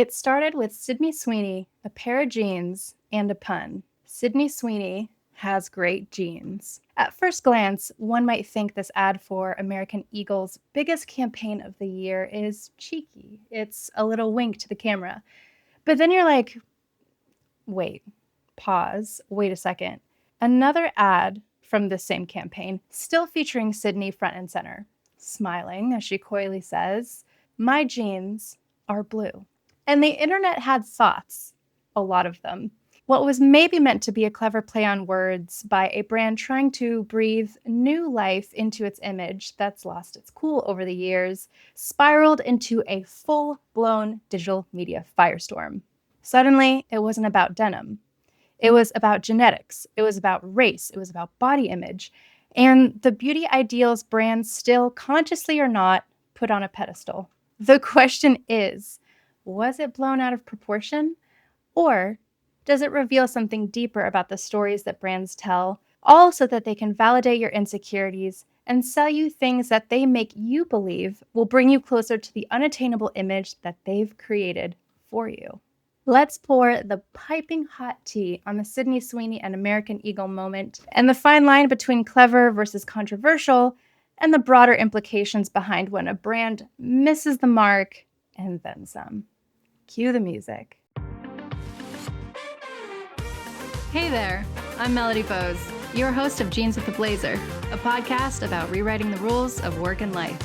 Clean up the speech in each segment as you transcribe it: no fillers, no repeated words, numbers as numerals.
It started with Sydney Sweeney, a pair of jeans, and a pun. Sydney Sweeney has great jeans. At first glance, one might think this ad for American Eagle's biggest campaign of the year is cheeky. It's a little wink to the camera. But then you're like, wait, pause, wait a second. Another ad from this same campaign, still featuring Sydney front and center, smiling as she coyly says, "My jeans are blue." And the internet had thoughts, a lot of them. What was maybe meant to be a clever play on words by a brand trying to breathe new life into its image that's lost its cool over the years spiraled into a full-blown digital media firestorm. Suddenly, it wasn't about denim. It was about genetics. It was about race. It was about body image. And the beauty ideals brands still, consciously or not, put on a pedestal. The question is, was it blown out of proportion? Or does it reveal something deeper about the stories that brands tell, all so that they can validate your insecurities and sell you things that they make you believe will bring you closer to the unattainable image that they've created for you? Let's pour the piping hot tea on the Sydney Sweeney and American Eagle moment and the fine line between clever versus controversial and the broader implications behind when a brand misses the mark and then some. Cue the music. Hey there, I'm Melody Bose, your host of Jeans with a Blazer, a podcast about rewriting the rules of work and life.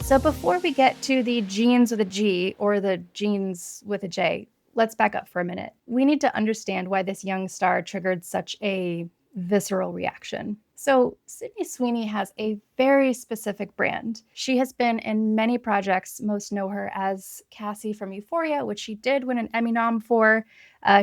So before we get to the jeans with a G or the jeans with a J, let's back up for a minute. We need to understand why this young star triggered such a visceral reaction. So Sydney Sweeney has a very specific brand. She has been in many projects. Most know her as Cassie from Euphoria, which she did win an Emmy nom for.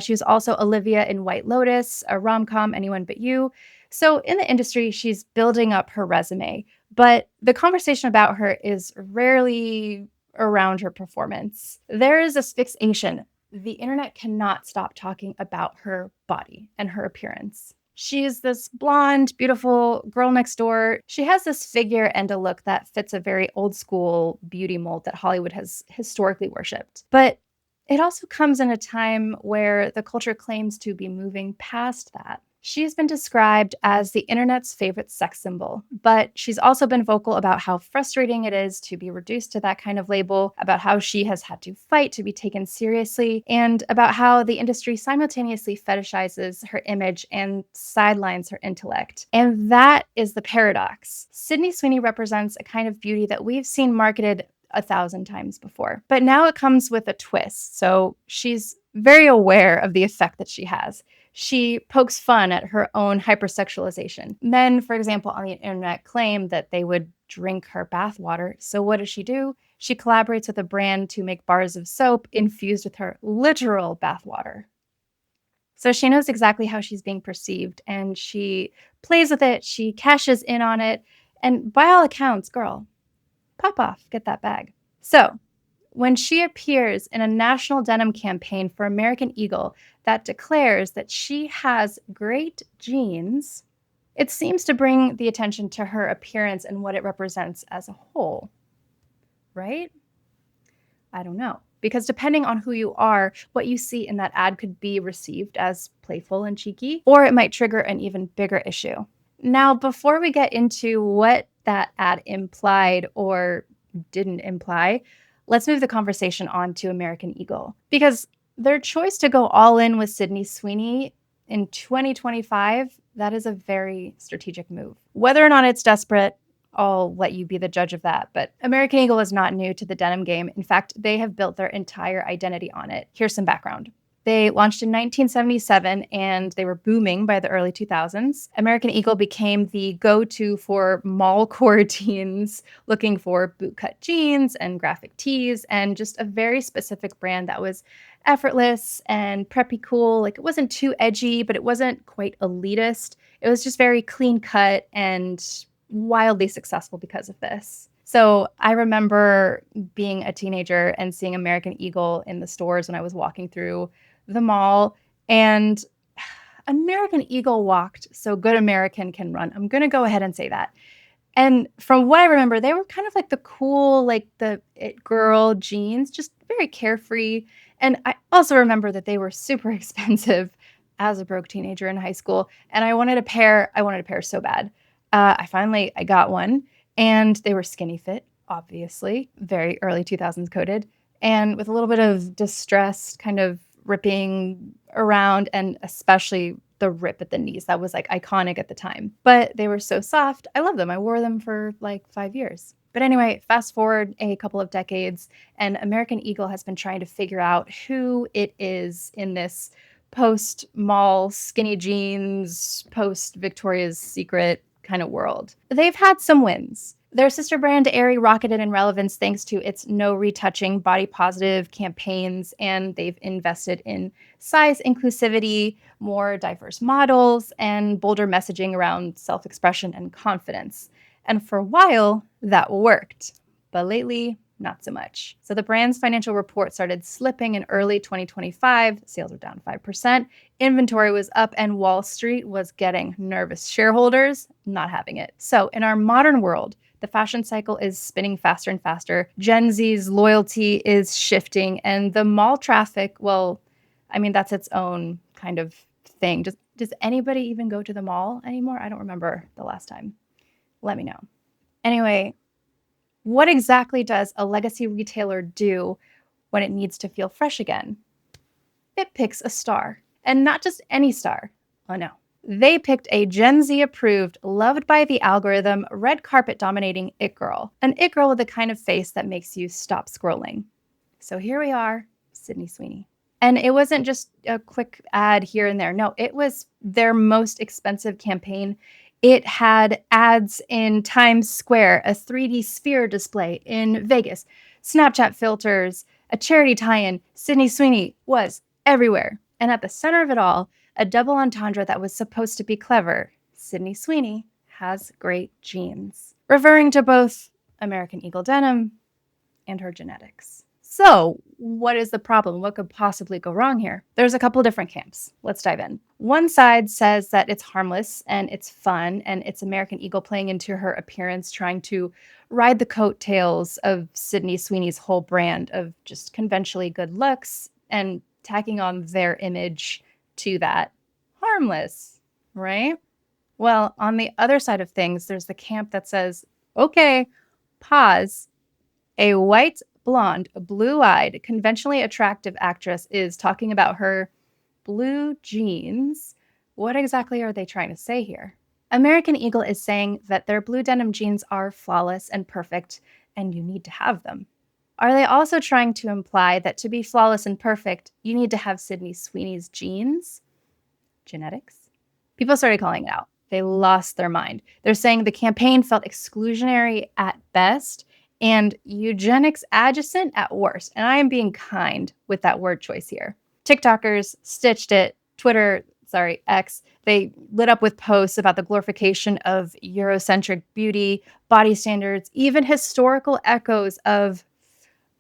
She was also Olivia in White Lotus, a rom-com, Anyone But You. So in the industry, she's building up her resume. But the conversation about her is rarely around her performance. There is this fixation. The internet cannot stop talking about her body and her appearance. She's this blonde, beautiful girl next door. She has this figure and a look that fits a very old school beauty mold that Hollywood has historically worshipped. But it also comes in a time where the culture claims to be moving past that. She's been described as the internet's favorite sex symbol, but she's also been vocal about how frustrating it is to be reduced to that kind of label, about how she has had to fight to be taken seriously, and about how the industry simultaneously fetishizes her image and sidelines her intellect. And that is the paradox. Sydney Sweeney represents a kind of beauty that we've seen marketed 1,000 times before, but now it comes with a twist. So she's very aware of the effect that she has. She pokes fun at her own hypersexualization. Men, for example, on the internet claim that they would drink her bathwater. So what does she do? She collaborates with a brand to make bars of soap infused with her literal bathwater. So she knows exactly how she's being perceived, and she plays with it. She cashes in on it. And by all accounts, girl, pop off, get that bag. So when she appears in a national denim campaign for American Eagle that declares that she has great jeans, it seems to bring the attention to her appearance and what it represents as a whole. Right? I don't know. Because depending on who you are, what you see in that ad could be received as playful and cheeky, or it might trigger an even bigger issue. Now, before we get into what that ad implied or didn't imply, let's move the conversation on to American Eagle, because their choice to go all in with Sydney Sweeney in 2025, that is a very strategic move. Whether or not it's desperate, I'll let you be the judge of that. But American Eagle is not new to the denim game. In fact, they have built their entire identity on it. Here's some background. They launched in 1977, and they were booming by the early 2000s. American Eagle became the go-to for mall-core teens looking for bootcut jeans and graphic tees, and just a very specific brand that was effortless and preppy cool. Like, it wasn't too edgy, but it wasn't quite elitist. It was just very clean-cut and wildly successful because of this. So I remember being a teenager and seeing American Eagle in the stores when I was walking through the mall, and American Eagle walked so good American can run. I'm going to go ahead and say that. And from what I remember, they were kind of like the cool, like the it girl jeans, just very carefree. And I also remember that they were super expensive as a broke teenager in high school. And I wanted a pair. I wanted a pair so bad. I got one, and they were skinny fit, obviously, very early 2000s coded, and with a little bit of distressed kind of ripping around, and especially the rip at the knees. That was like iconic at the time. But they were so soft. I love them. I wore them for like 5 years. But anyway, fast forward a couple of decades, and American Eagle has been trying to figure out who it is in this post mall skinny jeans, post Victoria's Secret kind of world. They've had some wins. Their sister brand Aerie rocketed in relevance thanks to its no retouching, body positive campaigns, and they've invested in size inclusivity, more diverse models, and bolder messaging around self expression and confidence. And for a while, that worked. But lately, not so much. So the brand's financial report started slipping in early 2025. Sales were down 5%. Inventory was up, and Wall Street was getting nervous. Shareholders not having it. So in our modern world, the fashion cycle is spinning faster and faster. Gen Z's loyalty is shifting, and the mall traffic, well, I mean, that's its own kind of thing. Does anybody even go to the mall anymore? I don't remember the last time. Let me know. Anyway, what exactly does a legacy retailer do when it needs to feel fresh again? It picks a star. And not just any star. Oh no. They picked a Gen Z approved, loved by the algorithm, red carpet dominating it girl. An it girl with the kind of face that makes you stop scrolling. So here we are, Sydney Sweeney. And it wasn't just a quick ad here and there. No, it was their most expensive campaign. It had ads in Times Square, a 3D sphere display in Vegas, Snapchat filters, a charity tie-in. Sydney Sweeney was everywhere. And at the center of it all, a double entendre that was supposed to be clever. Sydney Sweeney has great genes, referring to both American Eagle denim and her genetics. So, what is the problem? What could possibly go wrong here? There's a couple different camps. Let's dive in. One side says that it's harmless and it's fun, and it's American Eagle playing into her appearance, trying to ride the coattails of Sydney Sweeney's whole brand of just conventionally good looks and tacking on their image to that. Harmless, right? Well, on the other side of things, there's the camp that says, okay, pause. A white, blonde, blue-eyed, conventionally attractive actress is talking about her blue jeans. What exactly are they trying to say here? American Eagle is saying that their blue denim jeans are flawless and perfect, and you need to have them. Are they also trying to imply that to be flawless and perfect, you need to have Sydney Sweeney's genes? Genetics? People started calling it out. They lost their mind. They're saying the campaign felt exclusionary at best and eugenics adjacent at worst. And I am being kind with that word choice here. TikTokers stitched it. X, they lit up with posts about the glorification of Eurocentric beauty, body standards, even historical echoes of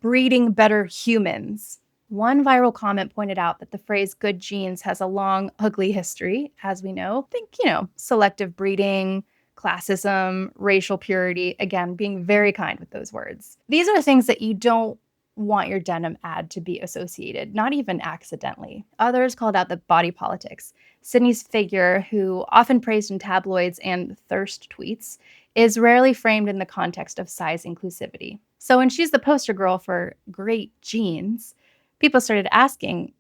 breeding better humans. One viral comment pointed out that the phrase good genes has a long, ugly history, as we know. Think, selective breeding, classism, racial purity, again, being very kind with those words. These are things that you don't want your denim ad to be associated, not even accidentally. Others called out the body politics. Sydney's figure, who often praised in tabloids and thirst tweets, is rarely framed in the context of size inclusivity. So when she's the poster girl for great jeans, people started asking,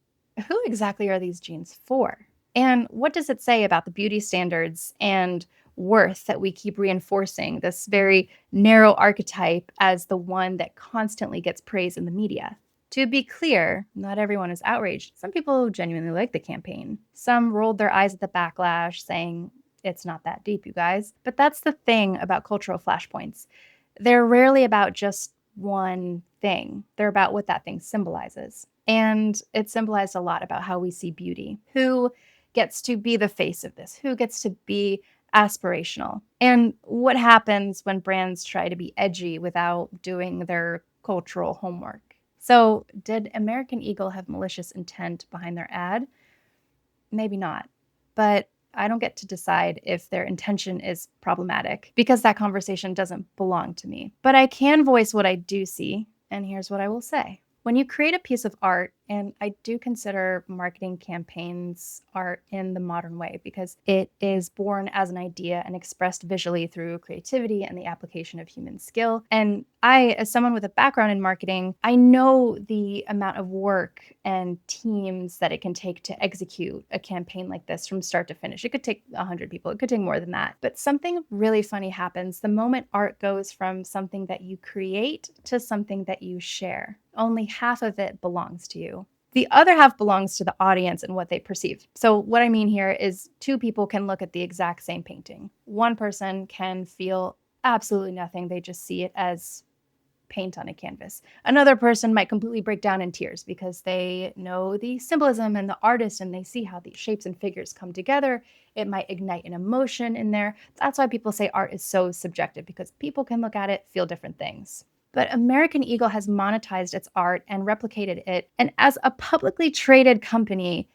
who exactly are these jeans for? And what does it say about the beauty standards and worth that we keep reinforcing this very narrow archetype as the one that constantly gets praise in the media? To be clear, not everyone is outraged. Some people genuinely like the campaign. Some rolled their eyes at the backlash, saying, it's not that deep, you guys. But that's the thing about cultural flashpoints. They're rarely about just one thing. They're about what that thing symbolizes. And it symbolized a lot about how we see beauty. Who gets to be the face of this? Who gets to be aspirational? And what happens when brands try to be edgy without doing their cultural homework? So, did American Eagle have malicious intent behind their ad? Maybe not. But I don't get to decide if their intention is problematic because that conversation doesn't belong to me. But I can voice what I do see, and here's what I will say. When you create a piece of art, and I do consider marketing campaigns art in the modern way because it is born as an idea and expressed visually through creativity and the application of human skill. And I, as someone with a background in marketing, I know the amount of work and teams that it can take to execute a campaign like this from start to finish. It could take 100 people. It could take more than that. But something really funny happens the moment art goes from something that you create to something that you share. Only half of it belongs to you. The other half belongs to the audience and what they perceive. So what I mean here is two people can look at the exact same painting. One person can feel absolutely nothing. They just see it as paint on a canvas. Another person might completely break down in tears because they know the symbolism and the artist and they see how these shapes and figures come together. It might ignite an emotion in there. That's why people say art is so subjective, because people can look at it, feel different things. But American Eagle has monetized its art and replicated it. And as a publicly traded company,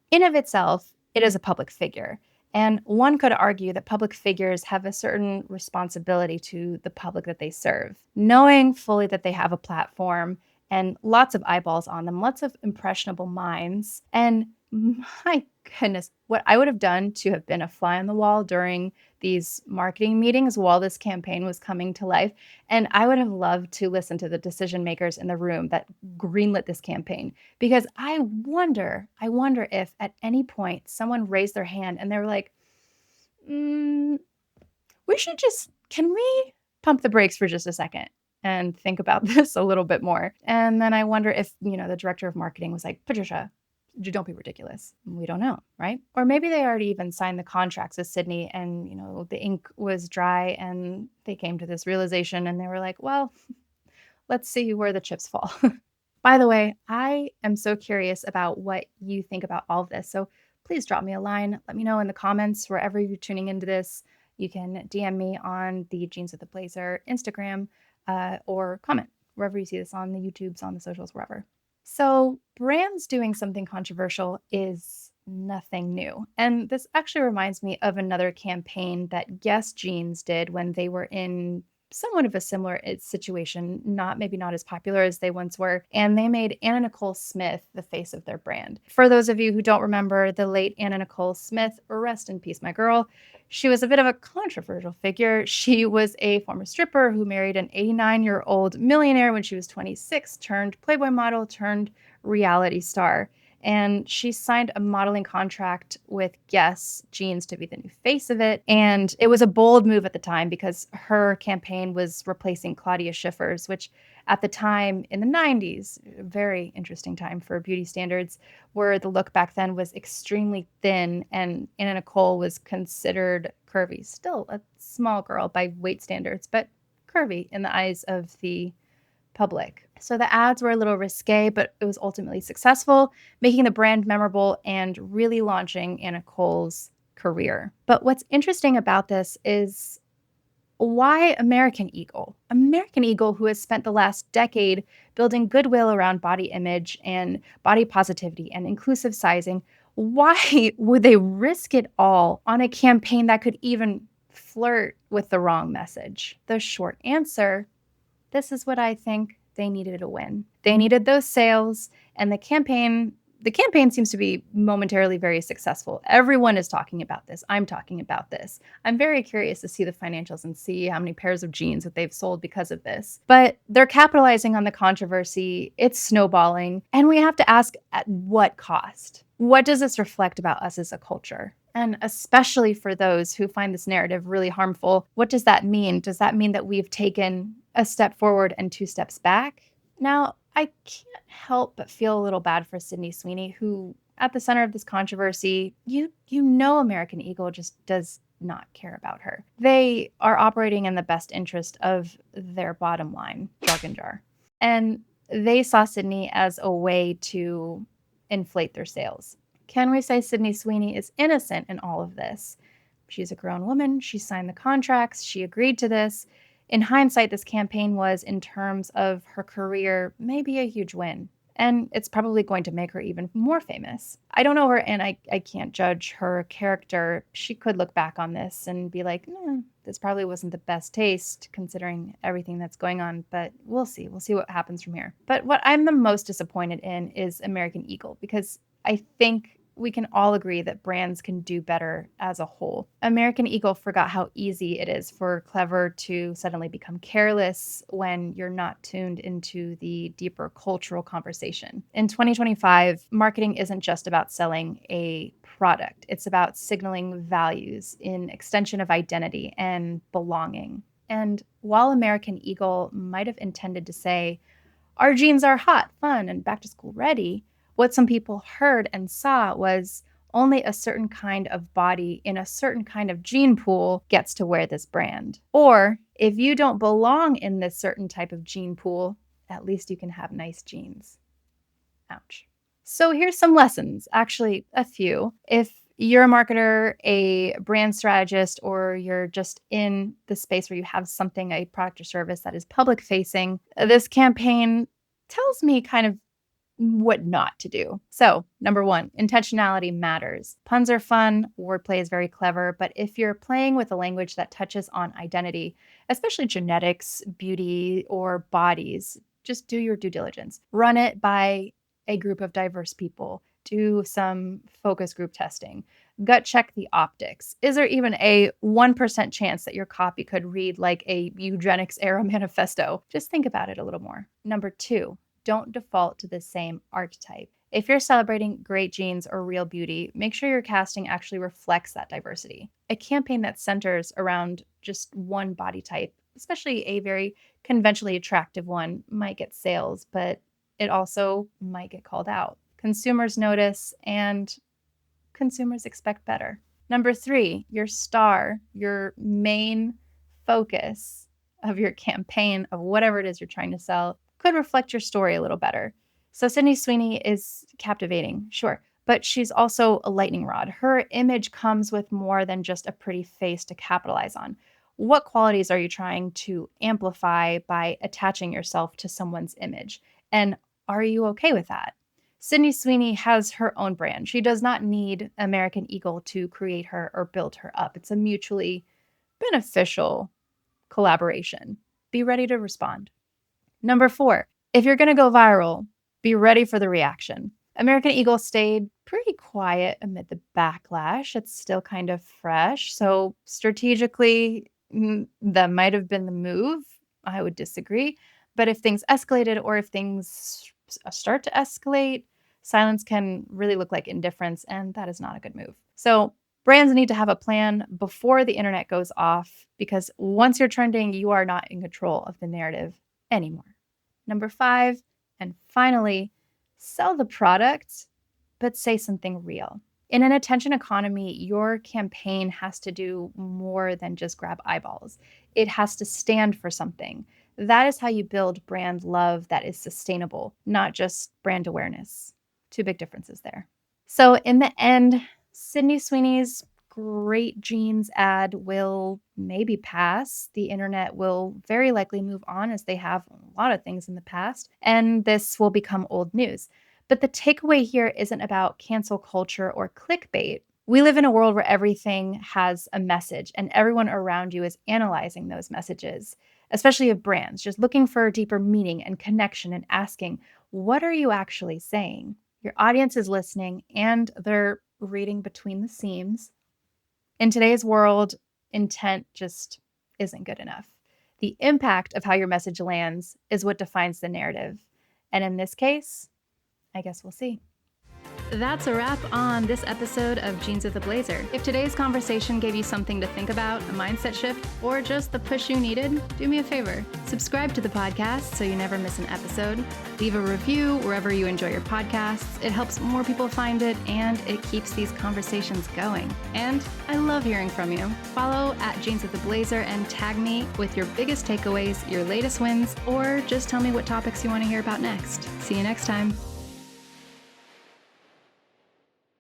in of itself, it is a public figure. And one could argue that public figures have a certain responsibility to the public that they serve, knowing fully that they have a platform and lots of eyeballs on them, lots of impressionable minds. And my goodness, what I would have done to have been a fly on the wall during these marketing meetings while this campaign was coming to life. And I would have loved to listen to the decision makers in the room that greenlit this campaign, because I wonder if at any point someone raised their hand and they were like, can we pump the brakes for just a second and think about this a little bit more? And then I wonder if, the director of marketing was like, Patricia, don't be ridiculous. We don't know, right? Or maybe they already even signed the contracts with Sydney and, the ink was dry and they came to this realization and they were like, well, let's see where the chips fall. By the way, I am so curious about what you think about all of this. So please drop me a line. Let me know in the comments wherever you're tuning into this. You can DM me on the Jeans with the Blazer Instagram or comment wherever you see this, on the YouTubes, on the socials, wherever. So brands doing something controversial is nothing new. And this actually reminds me of another campaign that Guess Jeans did when they were in somewhat of a similar situation, maybe not as popular as they once were. And they made Anna Nicole Smith the face of their brand. For those of you who don't remember the late Anna Nicole Smith, rest in peace, my girl, she was a bit of a controversial figure. She was a former stripper who married an 89-year-old millionaire when she was 26, turned Playboy model, turned reality star. And she signed a modeling contract with Guess Jeans to be the new face of it. And it was a bold move at the time because her campaign was replacing Claudia Schiffer's, which at the time in the 90s, a very interesting time for beauty standards, where the look back then was extremely thin and Anna Nicole was considered curvy. Still a small girl by weight standards, but curvy in the eyes of the public. So the ads were a little risque, but it was ultimately successful, making the brand memorable and really launching Anna Nicole's career. But what's interesting about this is, why American Eagle? American Eagle, who has spent the last decade building goodwill around body image and body positivity and inclusive sizing, why would they risk it all on a campaign that could even flirt with the wrong message? The short answer: this is what I think they needed to win. They needed those sales, and the campaign seems to be momentarily very successful. Everyone is talking about this. I'm talking about this. I'm very curious to see the financials and see how many pairs of jeans that they've sold because of this. But they're capitalizing on the controversy. It's snowballing. And we have to ask, at what cost? What does this reflect about us as a culture? And especially for those who find this narrative really harmful, what does that mean? Does that mean that we've taken a step forward and 2 steps back? Now, I can't help but feel a little bad for Sydney Sweeney, who, at the center of this controversy, American Eagle just does not care about her. They are operating in the best interest of their bottom line, jargon jar. And they saw Sydney as a way to inflate their sales. Can we say Sydney Sweeney is innocent in all of this? She's a grown woman. She signed the contracts. She agreed to this. In hindsight, this campaign was, in terms of her career, maybe a huge win. And it's probably going to make her even more famous. I don't know her, and I can't judge her character. She could look back on this and be like, this probably wasn't the best taste considering everything that's going on, but we'll see. We'll see what happens from here. But what I'm the most disappointed in is American Eagle, because I think we can all agree that brands can do better as a whole. American Eagle forgot how easy it is for clever to suddenly become careless when you're not tuned into the deeper cultural conversation. In 2025, marketing isn't just about selling a product. It's about signaling values in extension of identity and belonging. And while American Eagle might have intended to say, our jeans are hot, fun, and back to school ready, what some people heard and saw was only a certain kind of body in a certain kind of gene pool gets to wear this brand. Or if you don't belong in this certain type of gene pool, at least you can have nice jeans. Ouch. So here's some lessons, actually a few. If you're a marketer, a brand strategist, or you're just in the space where you have something, a product or service that is public facing, this campaign tells me kind of what not to do. So, number one, intentionality matters. Puns are fun, wordplay is very clever, but if you're playing with a language that touches on identity, especially genetics, beauty, or bodies, just do your due diligence. Run it by a group of diverse people. Do some focus group testing. Gut check the optics. Is there even a 1% chance that your copy could read like a eugenics era manifesto? Just think about it a little more. Number two, don't default to the same archetype. If you're celebrating great genes or real beauty, make sure your casting actually reflects that diversity. A campaign that centers around just one body type, especially a very conventionally attractive one, might get sales, but it also might get called out. Consumers notice, and consumers expect better. Number three, your star, your main focus of your campaign, of whatever it is you're trying to sell, could reflect your story a little better. So Sydney Sweeney is captivating, sure, but she's also a lightning rod. Her image comes with more than just a pretty face to capitalize on. What qualities are you trying to amplify by attaching yourself to someone's image? And are you okay with that? Sydney Sweeney has her own brand. She does not need American Eagle to create her or build her up. It's a mutually beneficial collaboration. Be ready to respond. Number four, if you're going to go viral, be ready for the reaction. American Eagle stayed pretty quiet amid the backlash. It's still kind of fresh. So strategically, that might have been the move. I would disagree. But if things escalated or if things start to escalate, silence can really look like indifference, and that is not a good move. So brands need to have a plan before the internet goes off, because once you're trending, you are not in control of the narrative anymore. Number five, and finally, sell the product, but say something real. In an attention economy, your campaign has to do more than just grab eyeballs. It has to stand for something. That is how you build brand love that is sustainable, not just brand awareness. Two big differences there. So in the end, Sydney Sweeney's great jeans ad will maybe pass. The internet will very likely move on, as they have a lot of things in the past, and this will become old news. But the takeaway here isn't about cancel culture or clickbait. We live in a world where everything has a message, and everyone around you is analyzing those messages, especially of brands, just looking for a deeper meaning and connection and asking, what are you actually saying? Your audience is listening, and they're reading between the seams. In today's world, intent just isn't good enough. The impact of how your message lands is what defines the narrative. And in this case, I guess we'll see. That's a wrap on this episode of Jeans with a Blazer. If today's conversation gave you something to think about, a mindset shift, or just the push you needed, do me a favor. Subscribe to the podcast so you never miss an episode. Leave a review wherever you enjoy your podcasts. It helps more people find it, and it keeps these conversations going. And I love hearing from you. Follow at Jeans with a Blazer and tag me with your biggest takeaways, your latest wins, or just tell me what topics you want to hear about next. See you next time.